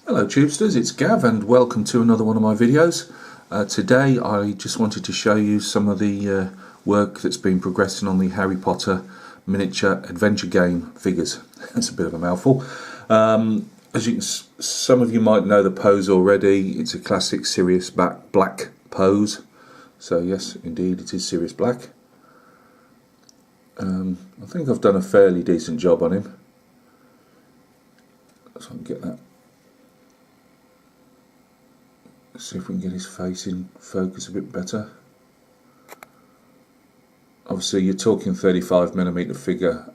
Hello Tubesters, it's Gav and welcome to another one of my videos. Today I just wanted to show you some of the work that's been progressing on the Harry Potter miniature adventure game figures. That's a bit of a mouthful. As you can, some of you might know the pose already. It's a classic Sirius black pose. So yes, indeed it is Sirius Black. I think I've done a fairly decent job on him. So I can get that. See if we can get his face in focus a bit better. Obviously you're talking 35mm figure,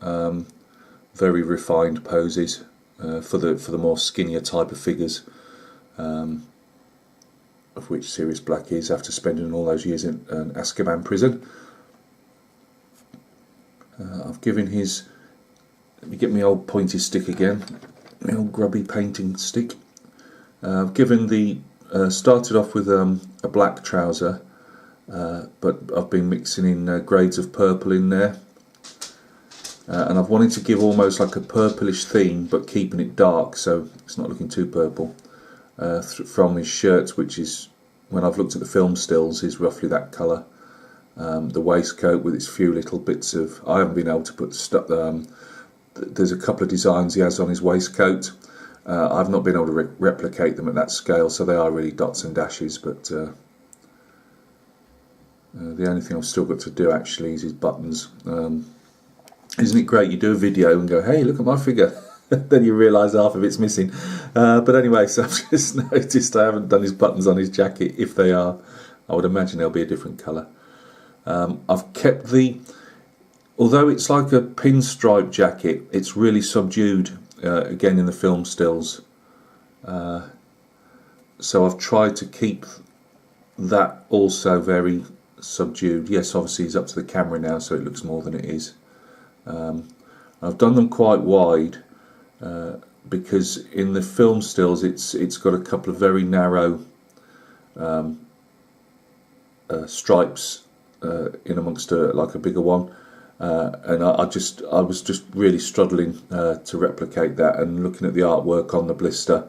very refined poses for the more skinnier type of figures, of which Sirius Black is, after spending all those years in an Azkaban prison. I've given his, let me get my old pointy stick again, my old grubby painting stick. I've given the started off with a black trouser, but I've been mixing in grades of purple in there, and I've wanted to give almost like a purplish theme but keeping it dark so it's not looking too purple, from his shirt, which is, when I've looked at the film stills, is roughly that colour. The waistcoat with its few little bits of, I haven't been able to put stuff, there's a couple of designs he has on his waistcoat. I've not been able to replicate them at that scale, so they are really dots and dashes, but the only thing I've still got to do actually is his buttons. Isn't it great, you do a video and go, hey, look at my figure, then you realise half of it's missing. But anyway, so I've just noticed I haven't done his buttons on his jacket. If they are, I would imagine they'll be a different colour. I've kept the, although it's like a pinstripe jacket, it's really subdued. Again in the film stills, so I've tried to keep that also very subdued. Yes, obviously he's up to the camera now, so it looks more than it is. I've done them quite wide because in the film stills it's got a couple of very narrow stripes in amongst like a bigger one. And I was just really struggling to replicate that, and looking at the artwork on the blister,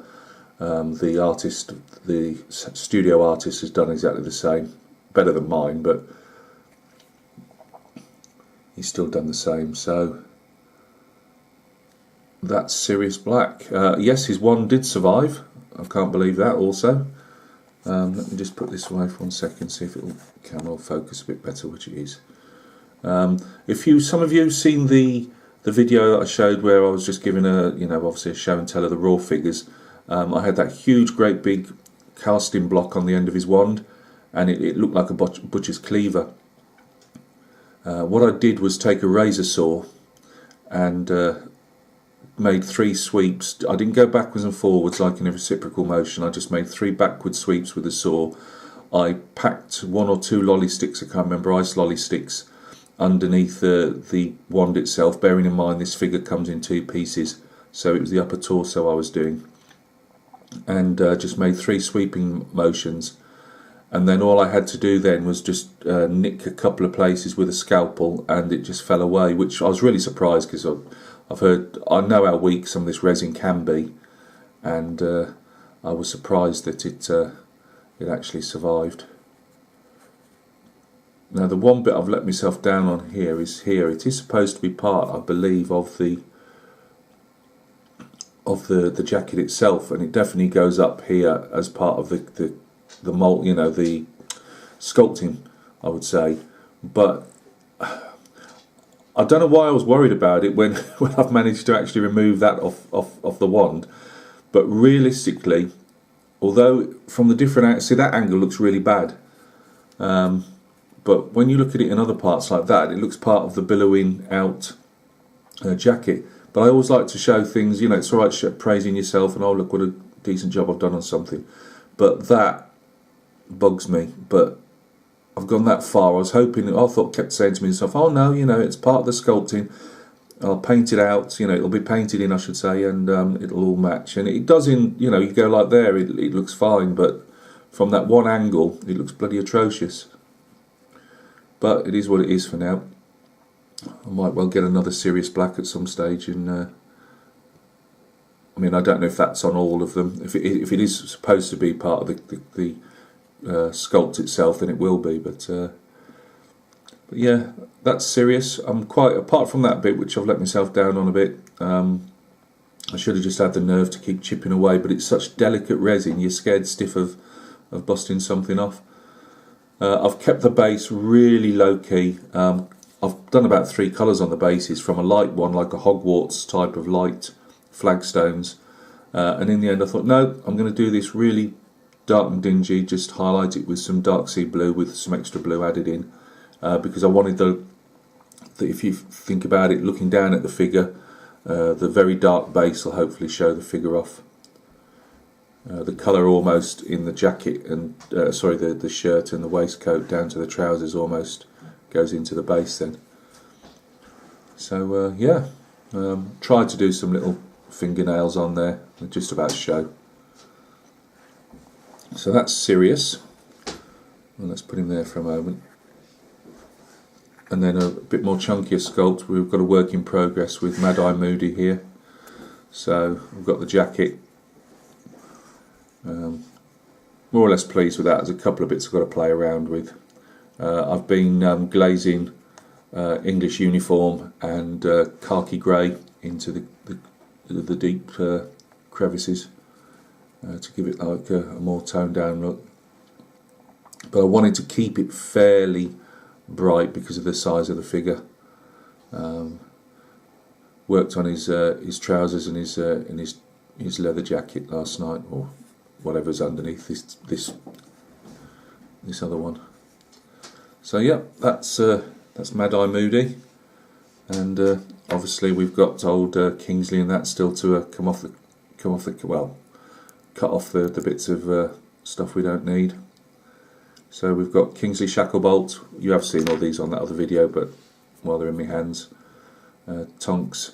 the studio artist has done exactly the same, better than mine, but he's still done the same. So that's Sirius Black. Yes, his wand did survive. I can't believe that also. Let me just put this away for 1 second, see if the camera will focus a bit better, which it is. If some of you have seen the video that I showed where I was just giving obviously a show and tell of the raw figures, I had that huge great big casting block on the end of his wand, and it looked like a butcher's cleaver. What I did was take a razor saw and made 3 sweeps. I didn't go backwards and forwards like in a reciprocal motion. I just made 3 backward sweeps with the saw. I packed 1 or 2 lolly sticks, I can't remember, ice lolly sticks, underneath the wand itself, bearing in mind this figure comes in 2 pieces, so it was the upper torso I was doing, and just made 3 sweeping motions, and then all I had to do then was just nick a couple of places with a scalpel, and it just fell away, which I was really surprised, because I know how weak some of this resin can be, and I was surprised that it actually survived. Now the one bit I've let myself down on here is here. It is supposed to be part, I believe, of the jacket itself, and it definitely goes up here as part of the mold, the sculpting, I would say. But I don't know why I was worried about it when I've managed to actually remove that off the wand. But realistically, although from the different see, that angle looks really bad. But when you look at it in other parts like that, it looks part of the billowing out jacket. But I always like to show things, it's alright praising yourself and, oh look what a decent job I've done on something. But that bugs me. But I've gone that far. I was hoping, kept saying to myself, oh no, it's part of the sculpting. I'll paint it out, it'll be painted in, I should say, and it'll all match. And it does you go like there, it looks fine, but from that one angle, it looks bloody atrocious. But it is what it is for now. I might well get another Sirius Black at some stage, and I mean, I don't know if that's on all of them. If it is supposed to be part of the sculpt itself, then it will be. But yeah, that's Sirius. I'm quite, apart from that bit which I've let myself down on a bit. I should have just had the nerve to keep chipping away, but it's such delicate resin, you're scared stiff of busting something off. I've kept the base really low key. I've done about 3 colours on the bases, from a light one like a Hogwarts type of light flagstones, and in the end I thought, no, I'm going to do this really dark and dingy, just highlight it with some dark sea blue with some extra blue added in, because I wanted the if you think about it, looking down at the figure, the very dark base will hopefully show the figure off. The colour almost in the jacket and the shirt and the waistcoat down to the trousers almost goes into the base then. So yeah, tried to do some little fingernails on there, just about show. So that's Sirius. Well, let's put him there for a moment. And then a bit more chunkier sculpt, we've got a work in progress with Mad Eye Moody here. So we've got the jacket. More or less pleased with that. There's a couple of bits I've got to play around with. I've been glazing English uniform and khaki grey into the deep crevices to give it like a more toned down look. But I wanted to keep it fairly bright because of the size of the figure. Worked on his trousers and his leather jacket last night, or whatever's underneath this other one. So yeah, that's Mad Eye Moody, and obviously we've got old Kingsley and that still to cut off the bits of stuff we don't need. So we've got Kingsley Shacklebolt. You have seen all these on that other video, but while they're in my hands, Tonks.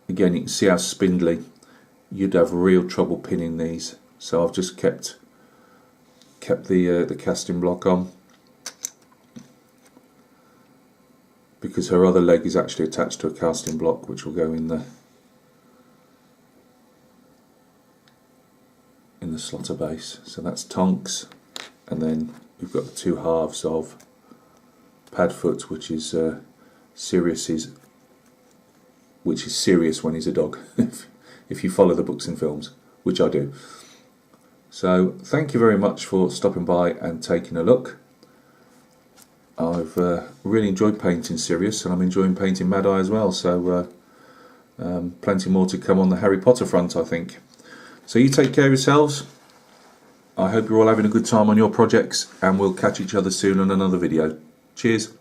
Again, you can see how spindly. You'd have real trouble pinning these. So I've just kept the casting block on, because her other leg is actually attached to a casting block which will go in the slotter base. So that's Tonks, and then we've got the 2 halves of Padfoot, which is Sirius's, which is Sirius when he's a dog, if you follow the books and films, which I do. So thank you very much for stopping by and taking a look. I've really enjoyed painting Sirius, and I'm enjoying painting Mad Eye as well, so plenty more to come on the Harry Potter front, I think. So you take care of yourselves. I hope you're all having a good time on your projects, and we'll catch each other soon on another video. Cheers.